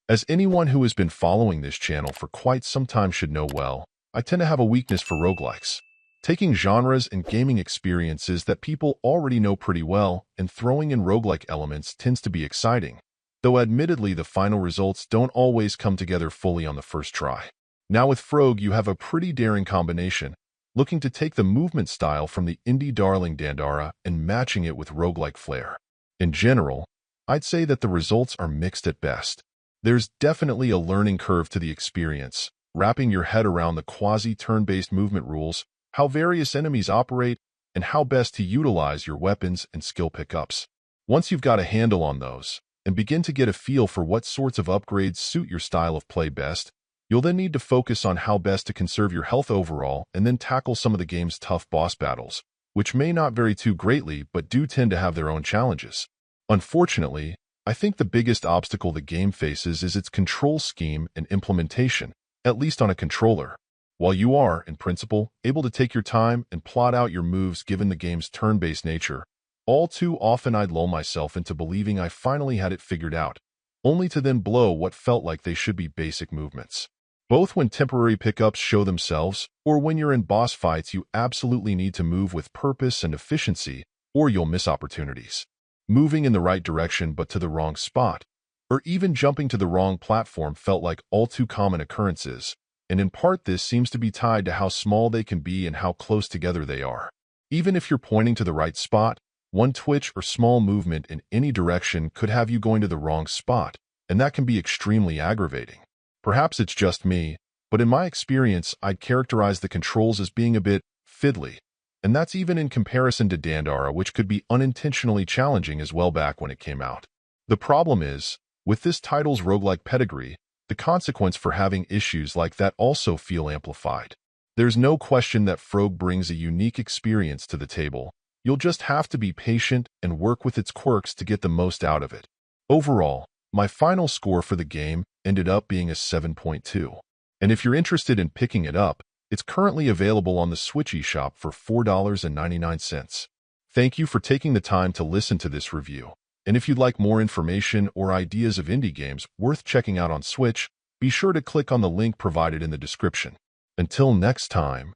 As anyone who has been following this channel for quite some time should know well, I tend to have a weakness for roguelikes. Taking genres and gaming experiences that people already know pretty well and throwing in roguelike elements tends to be exciting, though admittedly the final results don't always come together fully on the first try. Now with FROGUE you have a pretty daring combination, looking to take the movement style from the indie darling Dandara and matching it with roguelike flair. In general, I'd say that the results are mixed at best. There's definitely a learning curve to the experience, wrapping your head around the quasi-turn-based movement rules, how various enemies operate, and how best to utilize your weapons and skill pickups. Once you've got a handle on those, and begin to get a feel for what sorts of upgrades suit your style of play best, you'll then need to focus on how best to conserve your health overall and then tackle some of the game's tough boss battles, which may not vary too greatly but do tend to have their own challenges. Unfortunately, I think the biggest obstacle the game faces is its control scheme and implementation, at least on a controller. While you are, in principle, able to take your time and plot out your moves given the game's turn-based nature, all too often I'd lull myself into believing I finally had it figured out, only to then blow what felt like they should be basic movements. Both when temporary pickups show themselves, or when you're in boss fights you absolutely need to move with purpose and efficiency, or you'll miss opportunities. Moving in the right direction but to the wrong spot, or even jumping to the wrong platform felt like all too common occurrences, and in part this seems to be tied to how small they can be and how close together they are. Even if you're pointing to the right spot, one twitch or small movement in any direction could have you going to the wrong spot, and that can be extremely aggravating. Perhaps it's just me, but in my experience I'd characterize the controls as being a bit fiddly, and that's even in comparison to Dandara, which could be unintentionally challenging as well back when it came out. The problem is, with this title's roguelike pedigree, the consequence for having issues like that also feel amplified. There's no question that FROGUE brings a unique experience to the table. You'll just have to be patient and work with its quirks to get the most out of it. Overall, my final score for the game ended up being a 7.2. And if you're interested in picking it up, it's currently available on the Switch eShop for $4.99. Thank you for taking the time to listen to this review. And if you'd like more information or ideas of indie games worth checking out on Switch, be sure to click on the link provided in the description. Until next time.